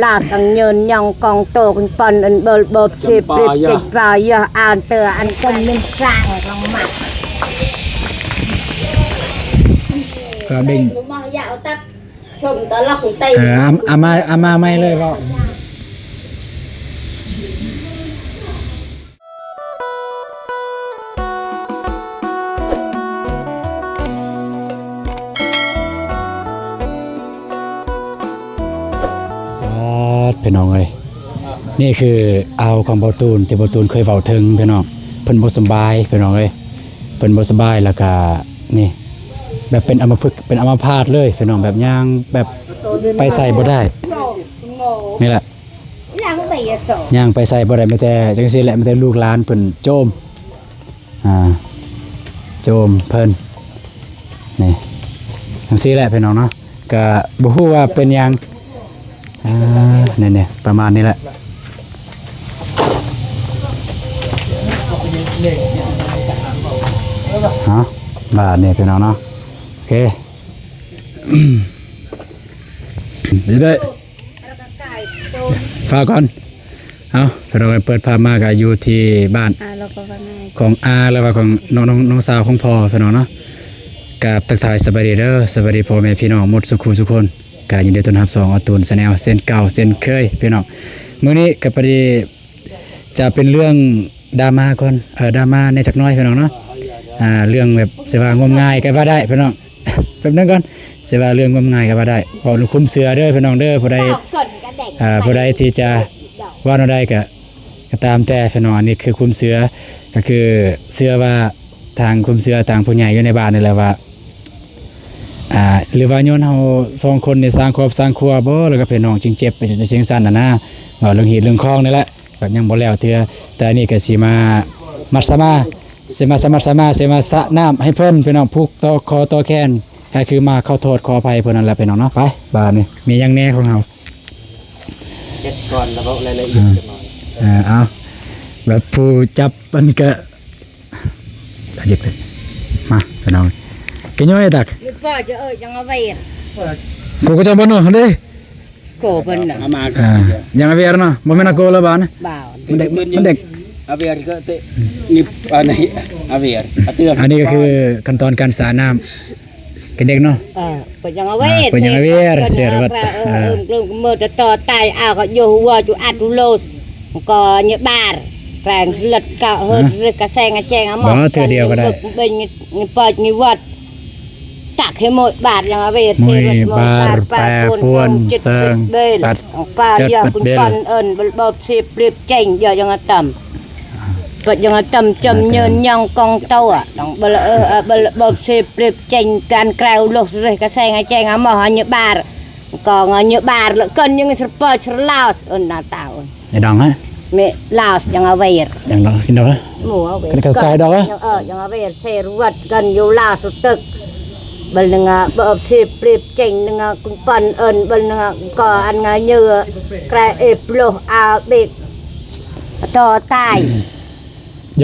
ลาดังเยินยองกองโตกันปอนอันเบิร์บสิบริบจิตปลายยาอ่านเตออันกันเป็นกลางลงมาก็ดิ่งมองยาวตักชมตอนล็อกของไตอามาไม่เลยก็พี่น้องเลยนี่คือเอาของบอตูนที่บอตูนเคยเฝ้าถึงพี่น้องเพิ่นบ่สบายพี่น้องเลยเพิ่นบ่สบายแล้วก็นี่แบบเป็นอัมพฤกษ์เป็นอัมพาตเลยพี่น้องแบบย่างแบบไปใส่บ่ได้นี่แหละย่างไปใส่บ่ได้แม้แต่จังซี่แหละแม้แต่ลูกหลานเพิ่นโจมโจมเพิ่นนี่จังซี่แหละพี่น้องเนาะก็บ่ฮู้ว่าเป็นหยังเนี่ยประมาณนี้แหละฮะบาทเนี่ยพี่น้องเนาะโอเคเดี๋ยวได้ฝากก่อนเอาเราเปิดภาพมากอยู่ที่บ้านของอาแล้วว่าของน้องสาวของพ่อพี่น้องเนาะกับทักทายสบายดีเด้อสบายดีพ่อแม่พี่น้องหมดสุขุทุกคนกยินดีต้อนรับ2ตูนแนลเส้นเก่าเส้นเคยพี่น้องมื้อนี้ก็พอดีจะเป็นเรื่องดราม่าก่อนดราม่าในจักน้อยพี่น้องเนาะเรื่องแบบสิว่างมงายก็ว่าได้พี่น้องแป๊บนึงก่อนสิว่าเรื่องงมงายก็ว่าได้ขอคุ้มเสือเด้อพี่น้องเด้อผู้ใดที่จะว่าเราได้ก็ตามแต่พี่น้องอันนี้คือคุ้มเสือก็คือเสือว่าทางคุ้มเสือทางผู้ใหญ่อยู่ในบ้านนี่แหละว่าหรือว่าย้อนเฮา2คนในสร้างครอบสร้างครัวบ่แล้วก็พี่น้องจึงเจ็บไปจนเสียงสั่นนะว่าเรื่องเหตุเรื่องข้องนี่แหละก็ยังบ่แล้วเทื่อแต่นี่ก็สิมามัดสมาสิมาสะน้ำให้เพิ่นพี่น้องผูกต่อคอต่อแขนก็คือมาขอโทษขออภัยเพิ่นนั่นแหละพี่น้องเนาะไปบ้านนี่มีหยังแน่ของเฮาเจ็ดก่อนแล้วก็รายละเอียดจังหน่อยเอาแบบผู้จับมันก็หยิบเลยมาพี่น้องกินยังไงตักพ่อจะยังเอาไว้กูก็จะบ่เนาะเด้โกเพิ่นน่ะมายังเอาไว้เนาะบ่แม่นกูละบ้านบ่าวมันเด็กเอาไว้ก็เตะนี่อันนี้เอาไว้เตือนอันนี้ก็คือขั้นตอนการสาน้ำกินเด็กเนาะก็ยังเอาไว้ก็ยังเอาไว้เสียวัดเรื่องมื้อจะต่อตายเอาก็อยู่หัวจุอัดโลสก็เนี่ยบาร์แรงสลัดกะเฮ็ดกระแซงแจงเอาหมดบ่เทื่อเดียวก็ได้เป็นนี่ปอดนี่วัดตักให้หมดบาทยังเอาไว้เสียบาร์แปรปวนเซิงปัดป้าอย่าคุณปันเอิ้นบ่สิเปรียบเก่งอย่ายังต่ำก็ยังต่ำจำเยินยองกองเต้าต้องบ่สิเปรียบเก่งการแกวโลกเลยกระแซงแจงเอาหมอเนี่ยบาร์ก็เนี่ยบาร์กันยังสปอร์ตลาวเอิ้นหน้าตาในดองฮะเมลาวยังเอาไว้ยังดองกินดองหมูเอาไว้กันไก่ดองยังเอาไว้เสรวัดกันอยู่ลาวสุดตึกบัลนึงบ่สิเปรียบเก่งนึงคุณปันเอิ้นบัลนึงก็อันงาเยอะแกรเอฟโลอาเด็กต่อตาย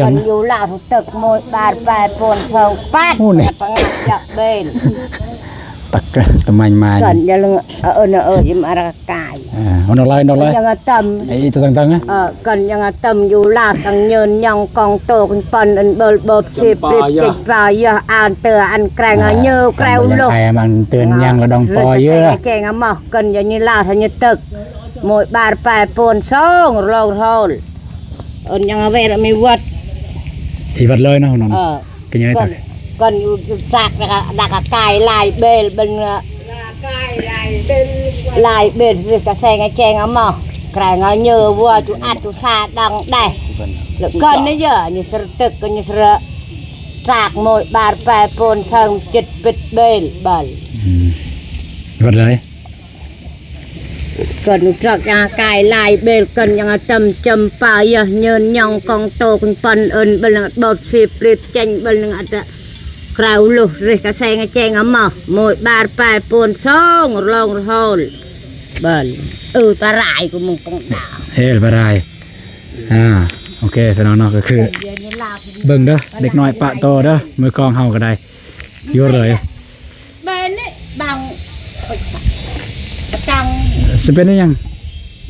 กันอยู่ลาวสุดตึกหมดบาดไปปนเชิงปัดปังจับเบลตักตะมันมากันอย่าลืมยิมอารากายนอนเลยยังต่ำไอ้ตัวต่างๆกันยังต่ำอยู่ลาดดังเยินยังกองโตกันปอนอันเบิบสิบริบจิตปลายยาอ่านเตออันแกรงเยอะแกรวโลกมันเตือนยังระดองปอเยอะแจงหมอกันอย่างนี้ลาดทันยตึกหมดบาดไปปนซองโลกทอลยังเอาไว้มีวัดอีวัดเลยนะน้องกินยังไงตักกันอยู่สักนะคะดักกายลายเบลเป็นลายเบลกระแสงแจงเอาหมอแกรงเยอะวัวจุอัดจุซาดังได้แล้วกันนี่เยอะนี่สตึกกันนี่สระสากหมดบาดไปปนเชิงจิตปิดเบลเบลวัดเลยกันจักยังกายลายเบลกันยังจำป่าเยอะเยินยองกองโตกันปันเอิญเบลบอบสิปริบเจงเบลอาจจะคราวลุกเลยกระแสงแจงหมอหมดบาดไปปนซองลงโฮลเบลปลาไหลกูมึงต้องด่าปลาไหลโอเคพี่น้องเนาะก็คือเบิ่งเด้อเด็กน้อยปะโตเด้อมือกองเฮาก็ได้ยั่วเลยเบลนี่บังจังสิเป็นยัง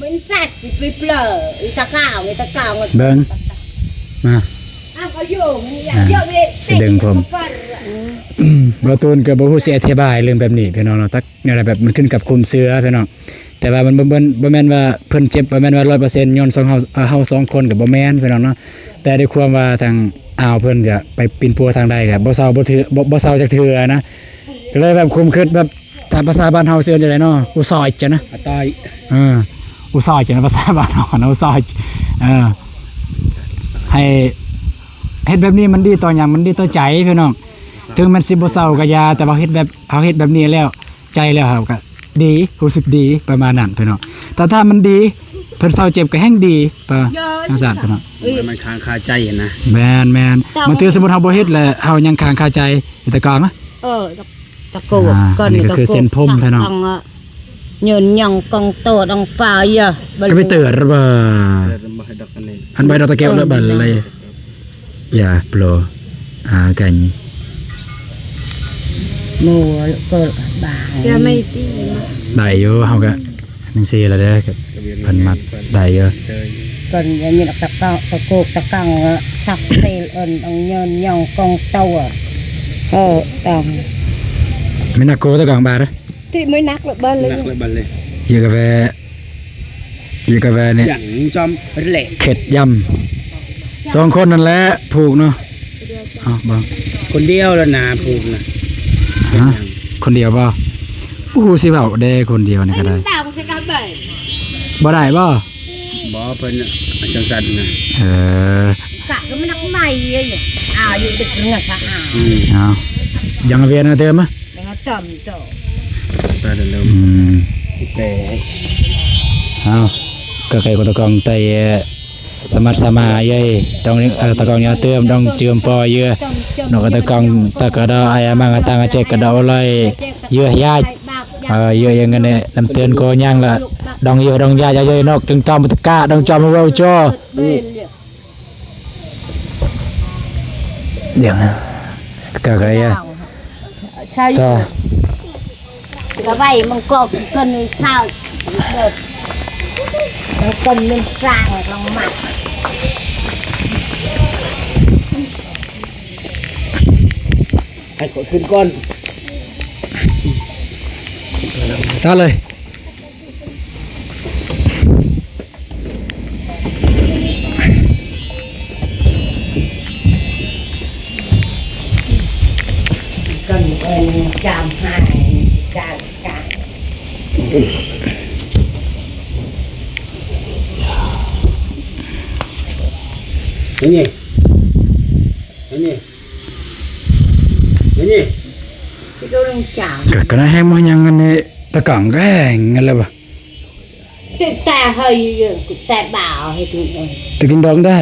มันจัดสิไปเปล่าอีตะก้าวมัน เบิ่งมา อ้าวเขาอยู่มันอยากเยอะเลย สิดึงผม บ่ตูนก็บ่ฮู้สิอธิบายเรื่องแบบนี้พี่น้องเนาะตักเนี่ยแหละแบบมันขึ้นกับคุมเสือพี่น้องแต่ว่ามันบ่แม่นว่าเพิ่นเจ็บบ่แม่นว่า 100%ย้อนเฮาสองคนก็บ่แม่นพี่น้องเนาะแต่ด้วยความว่าทางอ้าวเพิ่นก็ไปปีนปัวทางใดก็บ่เซาบ่ถือบ่เซาจักเทื่อนะก็เลยแบบคุมคิดแบบตามภาษาบ้านเฮาสิเอิ้นจังได๋เนาะอุซอยจ้ะนะ อะตอย อุซอยจ้ะนะภาษาบ้านเฮานะอุซอยให้เฮ็ดแบบนี้มันดีต่อหยังมันดีต่อใจพี่น้องถึงมันสิบ่เซาก็ยาแต่ว่าเฮ็ดแบบนี้แล้วใจแล้วครับก็ดีรู้สึกดีประมาณนั้นพี่น้องแต่ถ้ามันดีเพิ่นเศร้าเจ็บก็แห้งดีป่ะจังซั่นพี่น้อง มันค้างคาใจนะ แม่นมันถือสมมุติเฮาบ่เฮ็ดแล้วเฮายังค้างคาใจแต่ก่อนนะ ตะโกนก่อน นี่ก็คือเส้นผมพี่น้อง เงินยังกองโตดองฟ้าเยอะ ก็ไปเตือนบ่ บ่ให้ดอกอันนี้ อันใบดอกตะเกียบแล้วบัดเลยอย่าโปรกัน มัวก็บาง จะไม่ตี ได้อยู่เฮาก็จังซี่ล่ะเด้อก็เพิ่นมัดได้อยู่ ก่อนอย่างนี้ตะก้าวตะโกกตะกังสักเตลเอิญองเงินยังกองโตตาม ไม่น่ากลัวตะกลางบาดเด้อ ที่ไม่นักหรอกบ้านเลย นักเลยบัดเลย อยู่กาแฟเนี่ย หยังจอมแหลก เข็ดยำ2คนนั่นแหละผูกเนาะเอาบ่ คนเดียวแล้วนะผูกนะ ฮะคนเดียวบ่อู้สิเว้าได้คนเดียวนี่ก็ได้ ต่างใช้กันไป บ่ได้บ่ บ่เพิ่นจังซั่นนะ กะก็ไม่นักใหม่เลยอยู่ดึกนึงอะค่ะ เอายังเวียนนะเติมมั้ย แล้วจำโต ตาเดิมแปล เอาก็ไก่กตะกองไตสมัดสมาเย้ยต้องตะกองยาเติมต้องเจือมปอเยอะนกตะกองตะกะดาอายามังตังเจกกะดาเลยเยอะยาเยอะอย่างเงี้ยน้ำเตือนก็ยังละดองเยอะดองยาเยอะนกจึงจอมตะกะดองจอมเราจ่อเดี๋ยวนะก็ไก่ใช่ ซอ ก็ไว้มันก็คนข้าวมันคนมันกลางลงมา ให้กดขึ้นก่อน ซาเลย กันจามหายกาง นี่ก็ลงจาม ก็น่าแห้งมันยังนี่ตะกองก็แห้งงั้นเลยบ่ แต่เฮ้ยแต่บ่าวให้ถึง ตะกินดองได้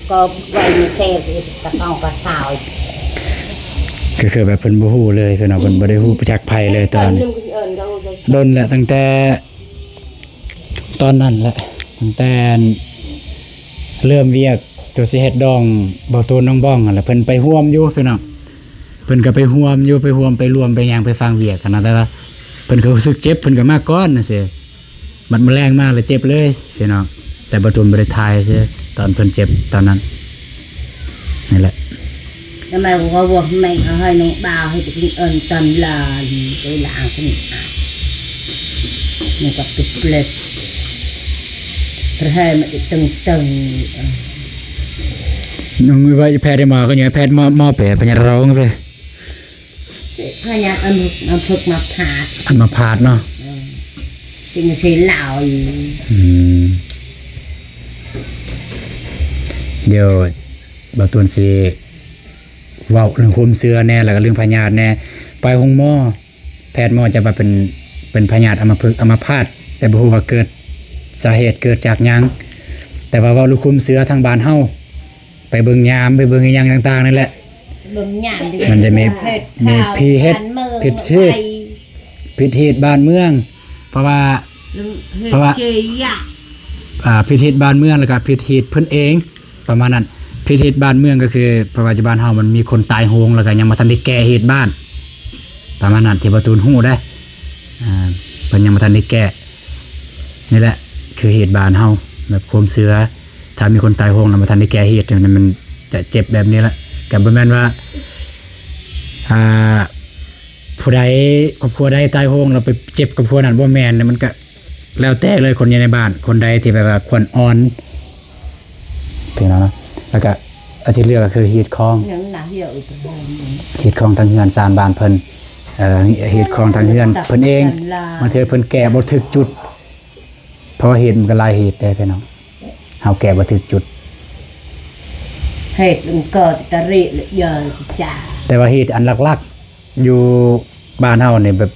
ก็ไว้เซฟตะกองกระสาว ก็คือแบบเพิ่นบ่ฮู้เลยเพิ่นเอาเพิ่นบ่ได้ฮู้ประจักษ์ภัยเลยตอนนี้โดนแหละตั้งแต่ตอนนั้นแหละตั้งแต่เริ่มเวียกตัวสิเฮ็ดดองบ่ตูนน้องบ้องนั่นแหละเพิ่นไปร่วมอยู่พี่น้องเพิ่นก็ไปร่วมอยู่ไปร่วมไปรวมไปหยังไปฟังเวียกกันนะแต่ว่าเพิ่นก็รู้สึกเจ็บเพิ่นก็มาก่อนน่ะสิมันแรงมากเลยเจ็บเลยพี่น้องแต่บ่ตูนบ่ได้ทายซิตอนเพิ่นเจ็บตอนนั้นนี่แหละ ทำไมว่าไม่ให้น้องบ่าวให้ถึงตันลานไปล้างขึ้นนี่ก็ติดเล็บเพราะให้มันตึง น้องไว้แพทย์ได้มาก็ยังแพทย์มาแปะพญาร้องไป พยายามเอาฝึกมาผ่า อันมาพาดเนาะ จริงสิเหล่า เดี๋ยวบ่ตูนสิเว้าเรื่องคุมเสื้อแน่แล้วก็เรื่องพยาธิแน่ไปห้องหมอแพทย์หมอจะว่าเป็นพยาธิอัมพาตแต่บ่ฮู้ว่าเกิดสาเหตุเกิดจากหยังแต่ว่าเว้าเรื่องคุมเสื้อทางบ้านเฮาไปเบิ่งยามไปเบิ่งอีหยังต่างๆนั่นแหละ เบิ่งหยามดิ มันจะมีพิเฮ็ดพิเฮ็ดบ้านเมืองเพราะว่าเจีย พิธีบ้านเมืองแล้วก็พิธีเพิ่นเองประมาณนั้นพิธีบ้านเมืองก็คือปัจจุบันเฮามันมีคนตายโหงแล้วก็ยังบ่ทันได้แก้เหตุบ้านประมาณนั้นที่บ่ตูนฮู้ได้เพิ่นยังบ่ทันได้แก้ นี่แหละคือเหตุบานเฮาแบบความเสือถ้ามีคนตายโหงแล้วมาทันได้แก้เหตุมันจะเจ็บแบบนี้แหละกับบ่แม่นว่าผู้ใดครอบครัวใดตายโหงเราไปเจ็บกับครอบครัวนั้นบ่แม่นมันก็แล้วแต่เลยคนอยู่ในบ้านคนใดที่แบบว่าควรอ่อนเพียงแล้วแล้วก็อันที่เหลือก็คือเหตุของเหตุของทางเฮือนซานบ้านเพิ่นเหตุของทางเฮือนเพิ่นเองบางเทื่อเพิ่นแก้บ่ถึกจุดเพราะเหตุมันก็หลายเหตุได้พี่น้องเฮาแก้บ่ถึกจุดเหตุมันเกิดตะริเยอะจ้าแต่ว่าเหตุอันหลักๆอยู่บ้านเฮานี่แบบ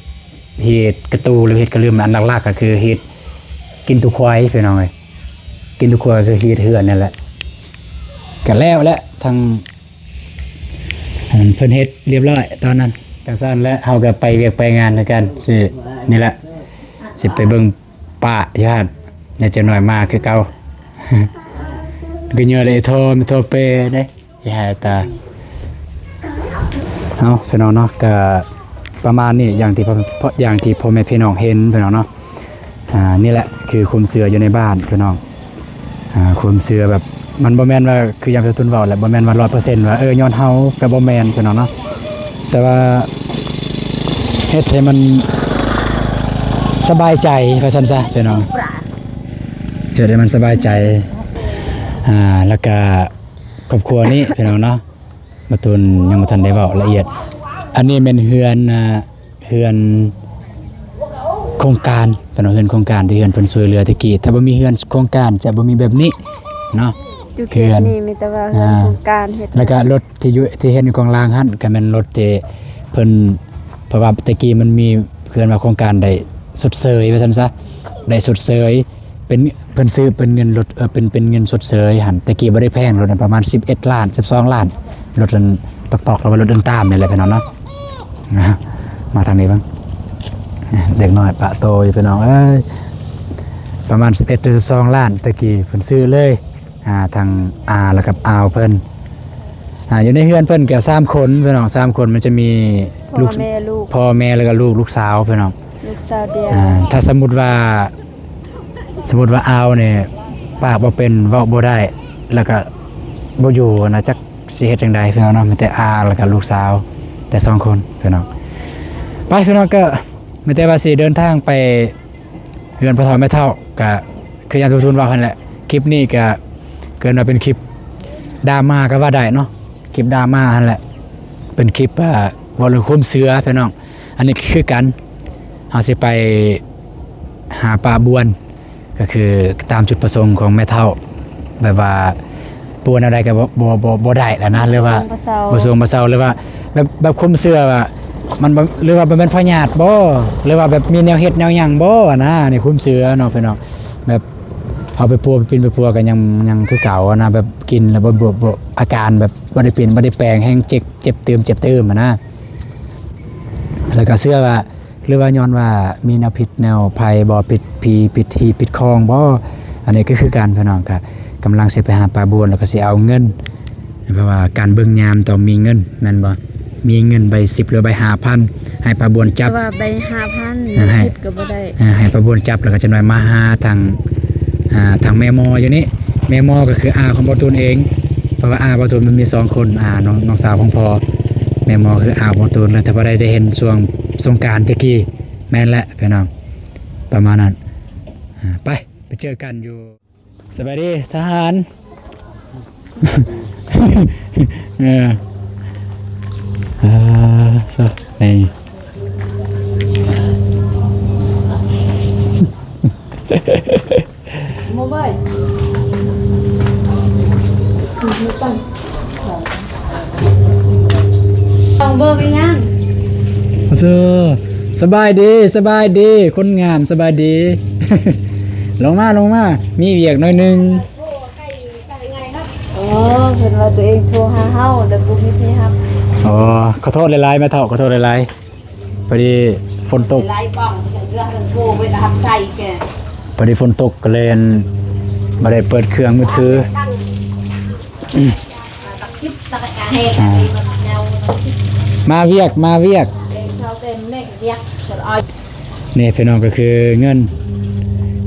เหตุกระตูหรือเหตุกระลืมอันหลักๆก็คือเหตุกินตุควายพี่น้องเอ้ยกินตุควายคือเหตุเฮือนนั่นแหละก็แล้วและทางเพิ่นเฮ็ดเรียบร้อยตอนนั้นจังซั่นและเฮาก็ไปเวียกไปงานแล้วกันสินี่แหละสิไปเบิ่งป้าญาติอยากจะหน่อยมาคือเก่าก็เยอะเลยโทรเปได้อย่าให้ตาเอาพี่น้องเนาะก็ประมาณนี้อย่างที่พ่อแม่พี่น้องเห็นพี่น้องเนาะนี่แหละคือคุมเสืออยู่ในบ้านพี่น้องคุมเสือแบบมันบ่แม่นว่าคืออย่างที่ตุนเว้าแหละบ่แม่นว่า 100% ว่าย้อนเฮาก็บ่แม่นพี่น้องเนาะแต่ว่าเฮ็ดให้มันสบายใจว่าซั่นซะพี่น้องเฮ็ดให้มันสบายใจแล้วก็ครอบครัวนี้พี่น้องเนาะมาตุนยังบ่ทันได้เว้าละเอียดอันนี้เป็นเฮือนโครงการเป็นเฮือนโครงการที่เฮือนเพิ่นช่วยเหลือตะกี้ถ้าบ่มีเฮือนโครงการจะบ่มีแบบนี้เนาะเฮือนนี่มีแต่ว่าเฮือนโครงการเฮ็ดแล้วก็รถที่เห็นอยู่กองล่างหั่นก็แม่นรถที่เพิ่นเพราะว่าตะกี้มันมีเฮือนว่าโครงการได้สดเสยว่าซั่นซะได้สดเสยเป็นเพิ่นซื้อเป็นเงินรถเป็นเงินสดเสยหั่นตะกี้บ่ได้แพงรถประมาณ11ล้าน12ล้านรถตอกๆแล้วรถเดินตามนี่แหละพี่น้องเนาะมาทางนี้บ้างเด็กน้อยปะโตอยู่พี่น้องประมาณ11ถึง12ล้านตะกี้เพิ่นซื้อเลยทางแล้วกับอาวเพิ่นอยู่ในเฮือนเพิ่นก็3คนพี่น้อง3คนมันจะมีลูกพ่อแม่แล้วก็ลูกสาวพี่น้องลูกสาวเดียวถ้าสมมุติว่าอาวเนี่ยปากบ่เป็นเว้าบ่ได้แล้วก็บ่อยู่นะจักสิเฮ็ดจังได๋พี่น้องเนาะมีแต่แล้วก็ลูกสาวแต่2คนพี่น้องไปพี่น้องก็ไม่แต่ว่าสิเดินทางไปเรือนพ่อเฒ่าแม่เฒ่าก็คืออย่างทุนว่าคั่นแหละคลิปนี้ก็เกินมาเป็นคลิปดราม่าก็ว่าได้เนาะคลิปดราม่าหั่นแหละเป็นคลิปว่าเรื่องคุมเสือพี่น้องอันนี้คือกันเฮาสิไปหาปลาบวนก็คือตามจุดประสงค์ของแม่เฒ่าแบบว่าปวนอะไรก็บ่ได้แล้วนะหรือว่าบ่สูงบ่เซาหรือว่าแบบคุมเสือว่ามันหรือว่าเป็นพญาติบ่หรือว่าแบบมีแนวเฮ็ดแนวหยังบ่นะนี่คุมเสือเนาะพี่น้องแบบเอาไปปัวไปปินไปปัวกันยังคือเก่านะแบบกินแล้วบ่อาการแบบบ่ได้เปลี่ยนบ่ได้แปลงแห้งเจ็บเติมนะแล้วก็เชื่อว่าหรือว่าย้อนว่ามีแนวผิดแนวภัยบ่ผิดผีผิดที่ผิดคองบ่อันนี้ก็คือการพี่น้องก็กำลังสิไปหาปลาบวนแล้วก็สิเอาเงินเพราะว่าการเบิ่งยามต้องมีเงินแม่นบ่มีเงินใบ10หรือใบ 5,000 ให้ปลาบวนจับว่าใบ 5,000 10ก็บ่ได้ให้ปลาบวนจับแล้วก็จะหน่อยมาหาทางแม่มออยู่นี่แม่มอก็คืออาของบ่ตูนเองเพราะว่าอาบ่ตูนมันมี2คนน้องสาวของพ่อแม่มอคืออาบ่ตูนแล้วแต่บ่ได้เห็นช่วงสงกรานต์ตะกี้แม่นแหละพี่น้องประมาณนั้นไปเจอกันอยู่สวัสดีทหารso này mua bơi còn bơ với ngang สบายดีคนงามสบายดี ลงมามีเวียกหน่อยนึงเห็นว่าตัวเองโทรหาเฮาแต่บ่มีที่รับขอโทษหลายๆแม่เฒ่าขอโทษหลายๆพอดีฝนตกหลายป้องเรื่องโทรไว้ทำใส่แกพอดีฝนตกก็เลยบ่ได้เปิดเครื่องมือถือมาเวียกนี่พี่น้องก็คือเงิน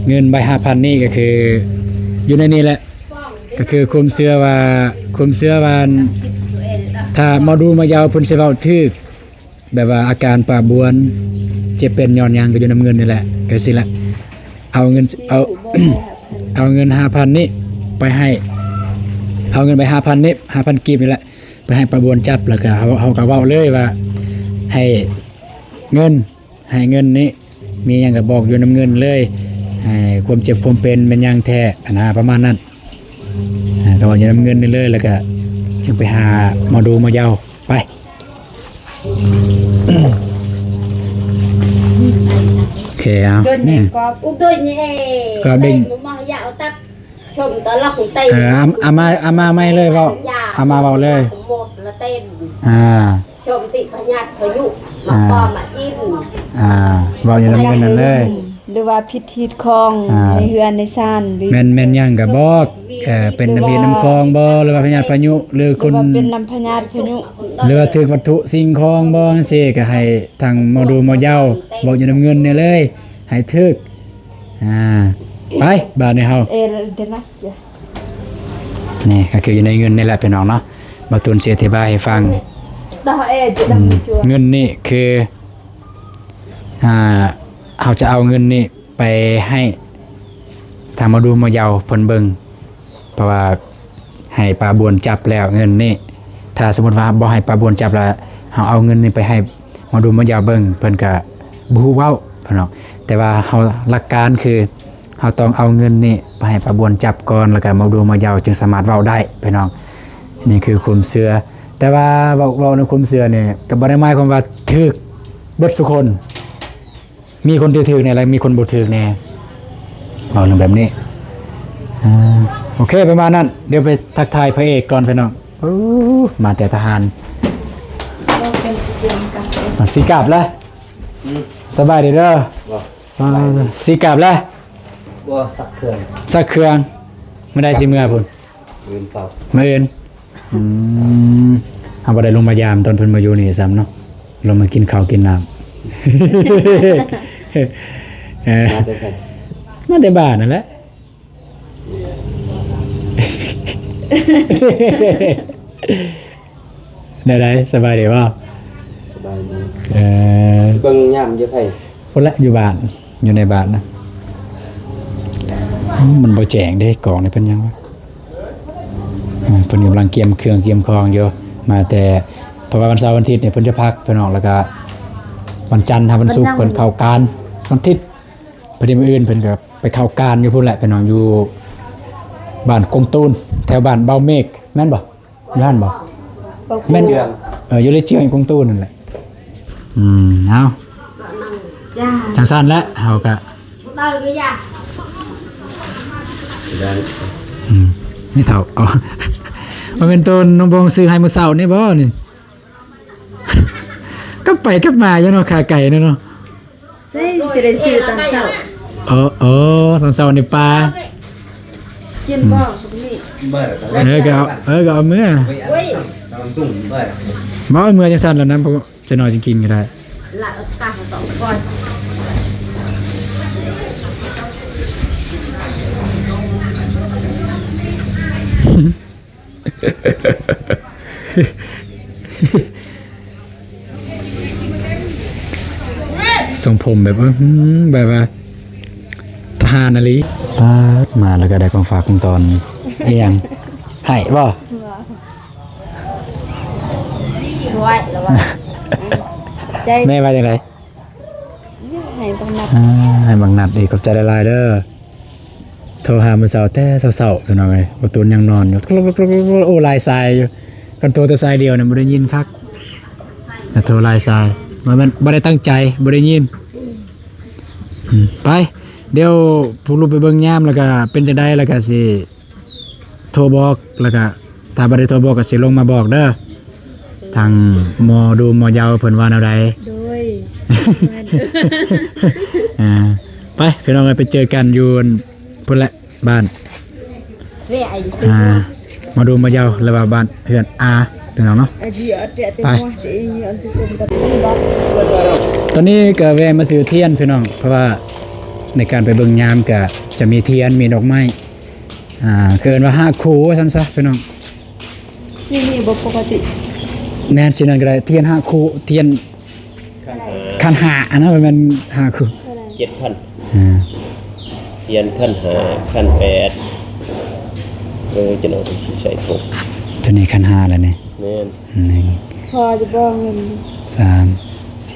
เงินใบ 5,000 นี่ก็คืออยู่ในนี้แหละก็คือคุมเสื้อว่าถ้าหมอดูมายาวเพิ่นสิเว้าถึกแบบว่าอาการป่าบวนเจ็บเป็นย้อนหยังก็อยู่นํเงินนี่แหละก็สิละเอาเงินเอา เอาเงิน 5,000 นี่ไปให้เอาเงินไป 5,000 นี่ 5,000 กีบนี่แหละไปให้ป้าบวนจับแล้วก็เฮาก็เว้าเลยว่าให้เงินนี้มีหยังก็บอกอยู่นํเงินเลยให้ความเจ็บความเป็นเป็นหยังแท้อันน่ะประมาณนั้นก็ว่าอยู่นํเงินนี่เลยแล้วก็จึงไปหาหมอดูมายาวไปโอเคเอา Đôi นี่ này có Úc tôi nhé. Có đinh. Nó mang dạo tắt. Chồng tớ là cũng tây. อามาไม่เลยเว้าอามาเว้าเลย Cũng một là tên. อ่า Chồng tị phải nhạt phải dụ. Mà À. con mà in. เว้าอยู่นํเงินนั่นเลย หรือว่าพิษทิศคองในเฮือนในซ่านหรือ แม่นหยังก็บอกเป็นน้ำเบียน้ำคองบ่หรือว่าพญาพายุหรือคน ว่าเป็นลำพญาพยุ หรือว่าถึกวัตถุสิ่งของบ่จังซี่ก็ให้ทางหมอดูหมอเหย้าบอกอยู่นํเงินนี่เลยให้ถึกไปบาดนี้เฮา เอเดนัสยา นี่ก็คืออยู่ในเงินนี่แหละพี่น้องเนาะบ่ตูนสิอธิบายให้ฟัง ดอกเอจะดำจัว เงินนี่คือเขาจะเอาเงินนี่ไปให้ทางหมาดูหมาเหยาเพิ่นเบิ่งเพราะว่าให้ปลาบวนจับแล้วเงินนี่ถ้าสมมุติว่าบ่ให้ปลาบวนจับแล้วเขาเอาเงินนี่ไปให้หมาดูหมาเหยาเบิ่งเพิ่นก็บ่ฮู้เว้าพี่น้องแต่ว่าเฮาหลักการคือเฮาต้องเอาเงินนี่ไปให้ปลาบวนจับก่อนแล้วก็หมาดูหมาเหยาจึงสามารถเว้าได้พี่น้องนี่คือความเชื่อแต่ว่าเว้าในความเชื่อนี่ก็บ่ได้หมายความว่าถูกเบิดทุกคนมีคนที่ถูกเนี่ยแล้วมีคนบ่ถูกแน่เว้าเรื่องแบบนี้โอเคประมาณนั้นเดี๋ยวไปทักทายพระเอกก่อนพี่น้องมาแต่ทหารมาสิกลับแล้วสบายดีเด้อสิกลับแล้ว บ่สักเครื่อง สักเครื่องไม่ได้สิเมื่อพุ่น ยืนเฝ้า มื้ออื่นเฮาบ่ได้ลงมายามตอนเพิ่นมาอยู่นี่ซ้ำเนาะลงมากินข้าวกินน้ำ มาแต่ไส มาแต่บ้านนั่นแหละ ได้สบายดีป่ะ สบายดี เออ เบิ่งยามอยู่ไผ คนละอยู่บ้านอยู่ในบ้านนะมันบ่แจ้งเด้กล่องนี่เป็นยังวะเพิ่นกำลังเกียมเครื่องเกียมของอยู่มาแต่เพราะว่าวันเสาร์วันอาทิตย์เนี่ยเพิ่นจะพักเพิ่นออกแล้วก็วันจันทร์ถ้าวันศุกร์เพิ่นเข้าการวันอาทิตย์พอดีมื้ออื่นเพิ่นก็ไปเข้าการอยู่พุ่นแหละเพิ่นนอนอยู่บ้านกงตูนแถวบ้านเบาเมฆแม่นบ่ย่านบ่แม่นอยู่ในเชียงกงตูนนั่นแหละเอาจังซั่นแหละเฮาก็ Đời cái gì? ไม่เท่าอ๋อมันเป็นต้นน้องบงซื้อให้มื้อเช้านี่บ่นี่ ก็ไปกลับมาอยู่เนาะขาไก่เนาะ ใช่สิได้ซื้อตอนเช้า ตอนเช้านี่ปลา กินบ่คุณนี่ เบิด ก็เอามื้อ เราตุ้มเบิด บ่เอามื้อจังซั่นแล้วนั้นจะน้อยจะกินก็ได้ Lại ở cả tổng con. ทรงผมแบบแบบว่าทหารอะไรปาดมาแล้วก็ได้ของฝากของตอนเอียงให้บ่ Vậy là vậy. ใจ แม่ว่าจังได ให้ต้องนับ ให้บังนัดอีกขอบใจหลายๆเด้อโทรหามื้อเช้าแต่เช้าๆพี่น้องเอ้ยบ่ตูนยังนอนอยู่โอ้ลายทรายอยู่กันโทรแต่สายเดียวน่ะบ่ได้ยินคักแต่โทรลายทรายมันบ่ได้ตั้งใจบ่ได้ยินไปเดี๋ยวผู้รู้ไปเบิ่งยามแล้วก็เป็นจังได๋แล้วก็สิโทรบอกแล้วก็ถ้าบ่ได้โทรบอกก็สิลงมาบอกเด้อทางหมอดูหมอยาวเพิ่นว่าแนวใด โดย ไปพี่น้องไปเจอกันอยู่พุ่นแหละบ้าน Vậy anh มาดูมายาวแล้วว่าบ้านเพื่อนอาพี่น้องเนาะ ไอ้เดี๋ยวเดี๋ยวว่าเดี๋ยวอันที่ผมกับบ่ ตอนนี้ก็แวะมาซื้อเทียนพี่น้องเพราะว่า ในการไปเบิ่งยามก็จะมีเทียนมีดอกไม้เกินว่า5คู่ว่าซั่นซะพี่น้อง นี่บ่ปกติ แม่นสินั่นก็ได้เทียน5คู่เทียนคันหาอันนั้นมัน5คู่ 7,000เทียนขั้น5ขั้น8จะเอาไปใช้ถูก ตัวนี้คัน5แล้วนี่ แม่น พอจะบ่เงิน 1 2 3 4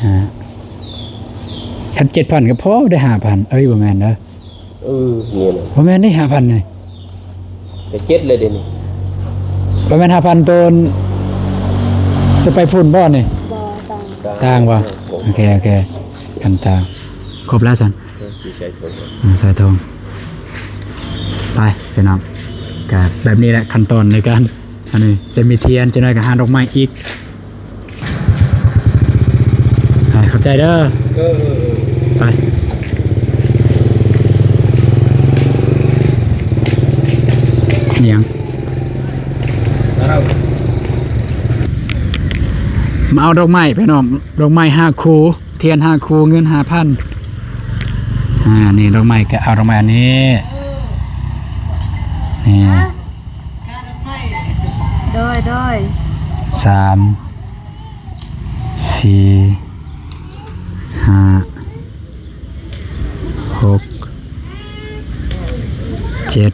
5คัน 7,000 ก็พอได้ 5,000 เอ้ยบ่แม่นเด้อ เนี่ยนะ บ่แม่นได้ 5,000 นี่ ก็7เลยเดี๋ยวนี้ บ่แม่น 5,000 ตัวสิไปพุ่นบ่นี่ บ่ต่างบ่โอเคคันต่างครบแล้วซั่น สิใช้ถูก ใส่ทองไปพี่น้องก็แบบนี้แหละขั้นตอนในการอันนี้จะมีเทียนจะน้อยกับหาดอกไม้อีกเข้าใจเด้อไปเนียงมาเอาดอกไม้พี่น้องดอกไม้5คู่เทียน5คู่เงิน 5,000นี่ดอกไม้ก็เอาดอกไม้อันนี้นี่โดย3 4 5 6 7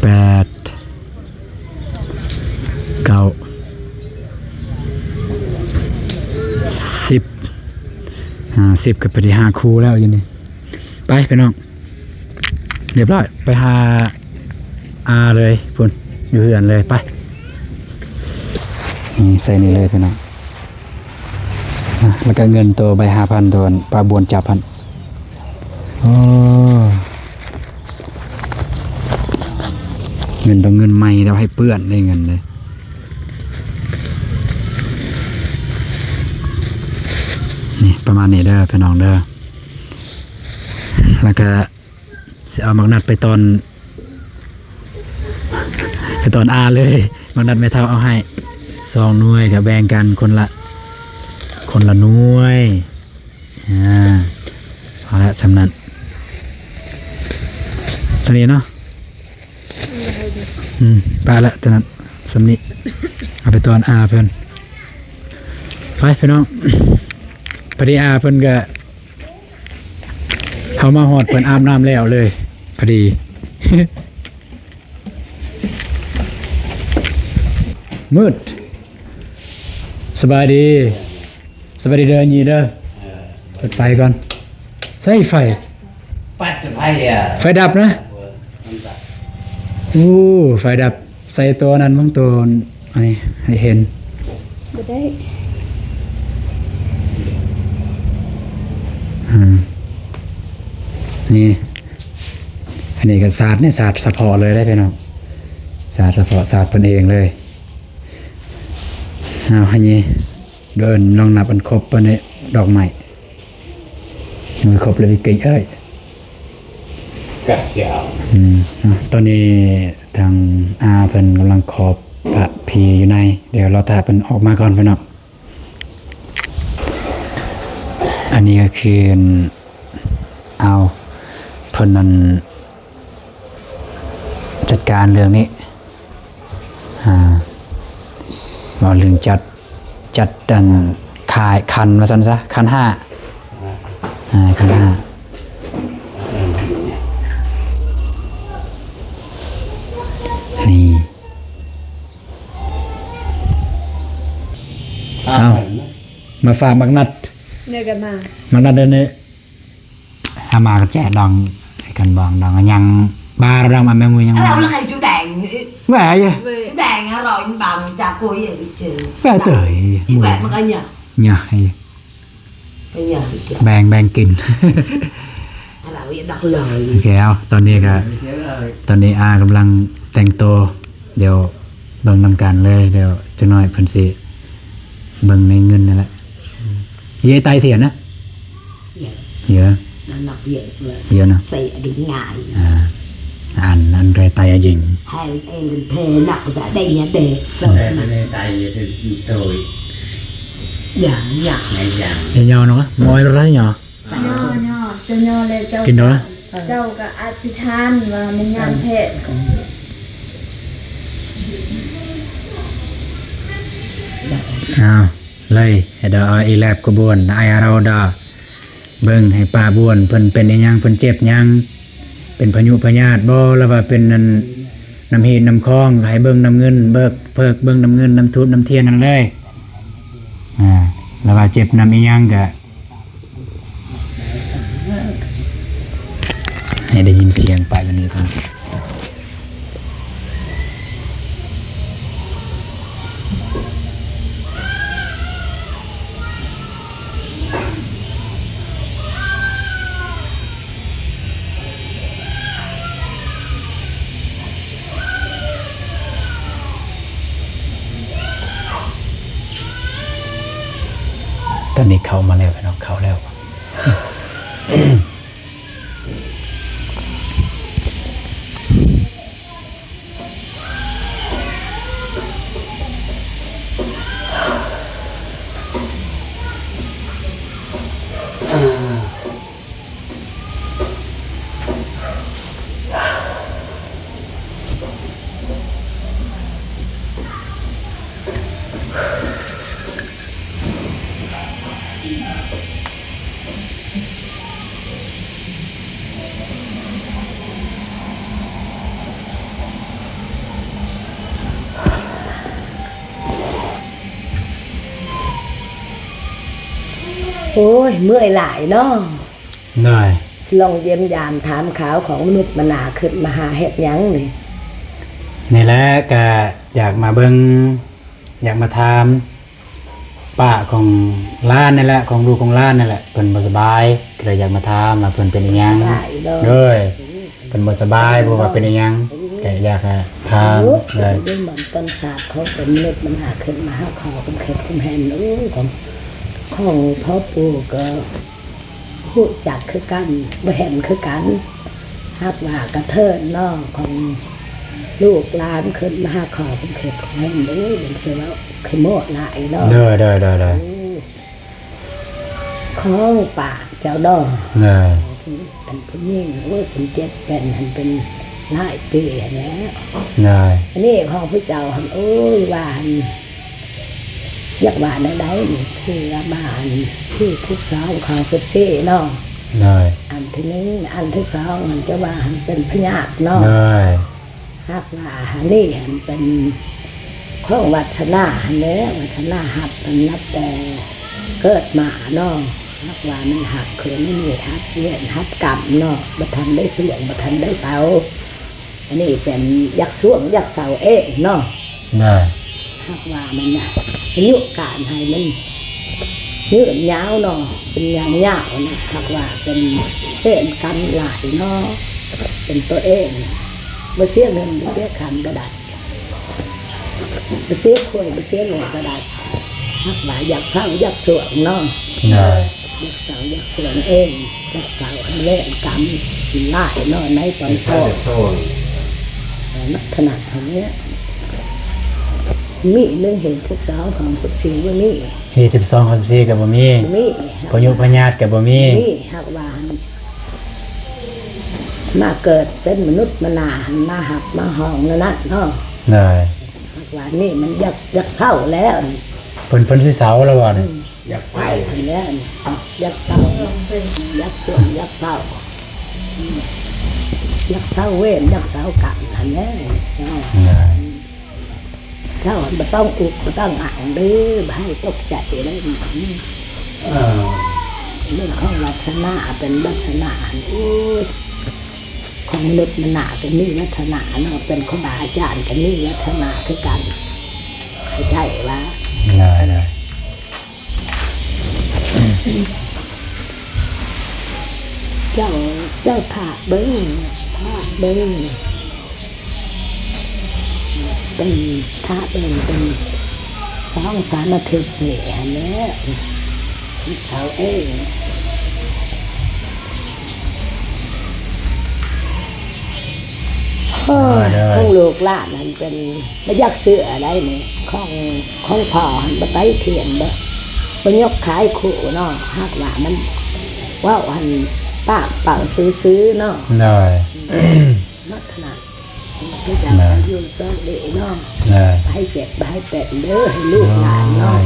8 9 10 10กับไปที่5คู่แล้วอย่างนี้ไปน้องเรียบร้อยไปหาอาเลยพุ่นอยู่เฮือนเลยไปนี่ใส่นี่เลยพี่น้องแล้วก็เงินตัวใบ5,000ตัวปลาบวนจับพันโอ้เงินต้องเงินใหม่เราให้เปื้อนได้เงินเลยนี่ประมาณนี้เด้อพี่น้องเด้อแล้วก็จะเอามักนัดไปตอนอาเลยมักนัดไม่เท่าเอาให้2หน่วยกับแบ่งกันคนละหน่วยเอาละสำนันตอนนี้เนาะไปละตอนนั้นสำนี้เอาไปตอนอาเพื่อนไปพี่น้องพอดีอาเพิ่นก็เขามาหอดเพิ่นอาบน้ำแล้วเลยพอดี มืดสบายดีเดินยีเด้อเปิดไฟก่อนใส่ไฟ ปัดจะไผอ่ะ ไฟดับนะไฟดับใส่ตัวนั้นบางตัวอันนี้ให้เห็น บ่ได้ นี่อันนี้ก็ศาสตร์เนี่ยศาสตร์เฉพาะเลยได้พี่น้องศาสตร์เฉพาะศาสตร์เพิ่นเองเลยเอาให้นี่เดินลองนับอันครบปะเนี่ยดอกไม้มันครบเลยพี่เก่งเอ้ย กัดเขียว ตอนนี้ทางอาเพิ่นกำลังขอบพระพีอยู่ในเดี๋ยวเราถ้าเพิ่นออกมาก่อนพี่น้องอันนี้ก็คือเอาเพิ่นนั้นจัดการเรื่องนี้ว่าเรื่องจัดดันขายคันมาซั่นซะคัน5คัน5นี่เอามาฝากมักนัด เนี่ยกันมา มักนัดเดินนี่ถ้ามาก็แจกดองให้กันบองดองยังบาเรามาแม่มือยัง เราlại chú đàn แหวะ chú đàn hả rồi bằng cha cô vậy bị trừ แหวะเตย chú bạn mà coi nhờ เนี่ยให้ coi nhờ bị trừ แบ่งกิน hay là vậy đặt lời โอเคเอาตอนนี้อากำลังแต่งตัวเดี๋ยวเบิ่งนำกันเลยเดี๋ยวจะน้อยเพิ่นสิเบิ่งในเงินนั่นแหละเย้ไตเถียนนะเยอะ nó nọc vậy là เยอะนะ xì đừng ngại อันไรไตอะยิง hai em đừng thề nọc đã đây nhà đề rồi ในใจถึงโดย อย่างอย่าง nhỏ nhỏ nó môi nó nhỏ ย่อจะย่อเลยเจ้า กินđó เจ้าก็อธิษฐานว่ามันยามเพศ เลยให้ดอกอีแลบกบวนไอเราดาเบิ่งให้ป้าบวนเพิ่นเป็นอีหยังเพิ่นเจ็บหยังเป็นพายุพยาธิบ่แล้วว่าเป็นน้ำเห็ดน้ำคลองให้เบิ่งน้ำเงินเบิ่งน้ำเงินน้ำทูบน้ำเทียนนั่นเลยแล้วว่าเจ็บน้ำอีหยังก็ให้ได้ยินเสียงไปวันนี้ครับตอนนี้เข้ามาแล้วพี่น้องเข้าแล้ว โอ้ยเมื่อยหลายเนาะ ได้ ลองเยี่ยมยามถามข่าวของมนุษย์มนาขึ้นมาหาเฮ็ดหยังนี่ นี่แหละก็อยากมาเบิ่งอยากมาถามป้าของร้านนี่แหละของลูกของร้านนี่แหละเพิ่นบ่สบายก็เลยอยากมาถามว่าเพิ่นเป็นอีหยัง หลายเนาะ เด้อเพิ่นบ่สบายบ่ว่าเป็นอีหยังก็อยากให้ถาม ลูก เลย ด้วยเหมือนต้นศาสตร์เขาเป็นมนุษย์มนาขึ้นมาหาขอเป็นเข็ดเป็นแผ่นโอ้ยของพ่อปู่ก็ฮู้จักคือกันบ่เห็นคือกันฮักว่ากระเทินเนาะของลูกหลานขึ้นมาหาขอเป็นเข็ดเป็นแผ่นโอ้ยเป็นเสือว่าคือโมดหลายเนาะ เด้อของป่าเจ้าดอก เด้อ เป็นผู้หญิงโอ้ยเป็นเจ็ดเป็นหันเป็นหลายปีแล้ว เด้อ อันนี้ของพระเจ้าหันโอ้ยว่าหันอยากว่าได้นี่คือว่าบ้านที่12ของ14เนาะ เด้อ อันที่1อันที่2มันจะว่าหันเป็นพญาตเนาะ เด้อ ฮักว่าหันนี่หันเป็นของวัชนาหันแหล้ววัชนาหับมันนับแต่เกิดมาเนาะฮักว่ามันหักคือไม่มีฮักเวียนฮักกรรมเนาะบ่ทันได้เสียงบ่ทันได้เสาอันนี้เป็นยักษ์ส่วงยักษ์เสาเองเนาะ เด้อ ฮักว่ามันน่ะอายุการให้มันยืดยาวเนาะเป็นยาวๆนะฮักว่าเป็นกรรมหลายเนาะเป็นตัวเองบ่เสียเงินบ่เสียคำก็ได้บ่เสียคุยบ่เสียหลวงก็ได้ฮักว่าอยากเศร้าอยากสวงเนาะ เด้อ อยากเศร้าอยากสวงเองอยากเศร้าอันเล่นกรรมหลายเนาะในตอนพ่อนักถนัดอันเนี้ยมีเรื่องเห็น12ของ14ว่ามี ที่12คน4ก็บ่มี มี พยุพญาติก็บ่มี มีฮักว่ามาเกิดเป็นมนุษย์มนาหันมาหับมาห้องนั่นนะเนาะ เด้อ ฮักว่านี่มันอยากเศร้าแล้วนี่ เพิ่นสิเสาแล้วบ่นี่ อยากเศร้าอันแล้วนี่อยากเศร้าอยากสวงอยากเศร้าอยากเศร้าเว้นอยากเศร้ากรรมอันนี้เนาะ เด้อ เจ้าไม่ต้องอุกไม่ต้องอ่างดื้อไม่ให้ตกใจเลยเรื่องของลักษณะเป็นลักษณะโอ้ยของมนุษย์มันหนาเป็นนี่ลักษณะเนาะเป็นครูบาอาจารย์เป็นนี่ลักษณะคือกันเข้าใจว่า เด้อ เจ้าผ่าเบิ้งผ่าเบิ้งเป็นผ่าเบิ้งเป็น2 3 อาทิตย์นี่อันนี้เสาเองของลูกหลานนั่นเป็นไม่ยักเสืออะไรนี่ของพ่อหันมาไต้เทียนบ่ ไปยกขายขู่เนาะหากว่ามันว่าวันป้าเป่าซื้อเนาะ เลย นักขนาดที่จะอยู่ซอกเดเนาะ เลย ให้เจ็บให้เป็ดเด้อให้ลูกหลานเนาะ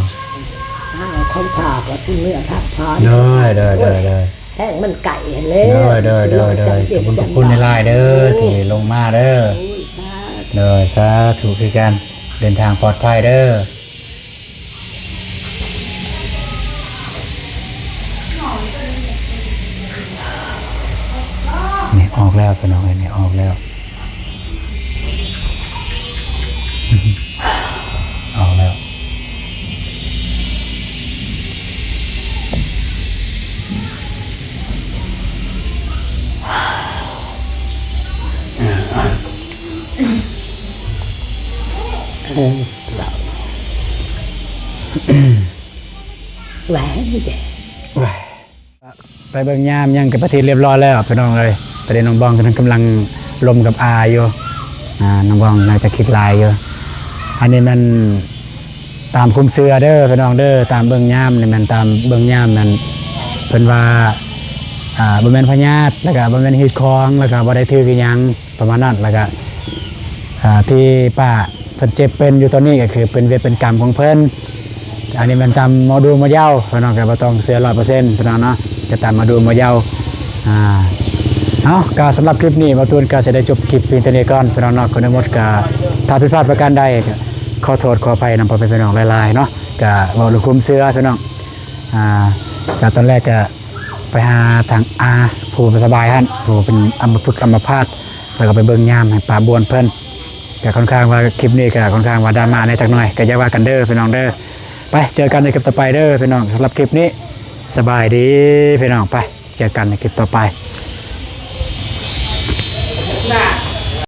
ถ้าคนผ่าก็ซื้อเนื้อทับพอ เลย แห้งมันไก่เลย เด้อขอบคุณในไลน์เด้อที่ลงมาเด้อเลยสาธุคือกันเดินทางปลอดภัยเด้อนี่ออกแล้วพี่น้องนี่ออกแล้วออกแล้วแหวนเจ๊ ไปเบิ่งยามยังกับประเทศเรียบร้อยแล้วพี่น้องเลยประเด็นน้องบองกำลังลมกับอาอยู่น้องบองน่าจะคิดลายอยู่อันนี้มันตามคุมเสือเด้อพี่น้องเด้อตามเบิ่งยามนี่มันตามเบิ่งยามมันเพิ่นว่าบ่แม่นพญาติแล้วก็บ่แม่นฮีดคองแล้วก็บ่ได้ถือกินหยังประมาณนั้นแล้วก็ที่ป้าเพิ่นเจ็บเป็นอยู่ตอนนี้ก็คือเป็นเวรเป็นกรรมของเพิ่นอันนี้มันตามหมอดูหมอเย้าพี่น้องก็บ่ต้องเสีย 100%พี่น้องเนาะก็ตามหมอดูหมอเย้าเอาก็สำหรับคลิปนี้มาตูนก็จะได้จบคลิปเพียงเท่านี้ก่อนพี่น้องเนาะคนทั้งหมดก็ถ้าผิดพลาดประการใดก็ขอโทษขออภัยนำไปพี่น้องหลายๆเนาะก็เว้าเรื่องคุมเสื้อพี่น้องก็ตอนแรกก็ไปหาทางอาผู้สบายหั่นผู้เป็นอัมพฤกษ์อัมพาตแล้วก็ไปเบิ่งยามให้ป้าบวนเพิ่นก็ค่อนข้างว่าคลิปนี้ก็ค่อนข้างว่าดราม่าในจักหน่อยก็อย่าว่ากันเด้อพี่น้องเด้อไปเจอกันในคลิปต่อไปเด้อพี่น้องสำหรับคลิปนี้สบายดีพี่น้องไปเจอกันในคลิปต่อไป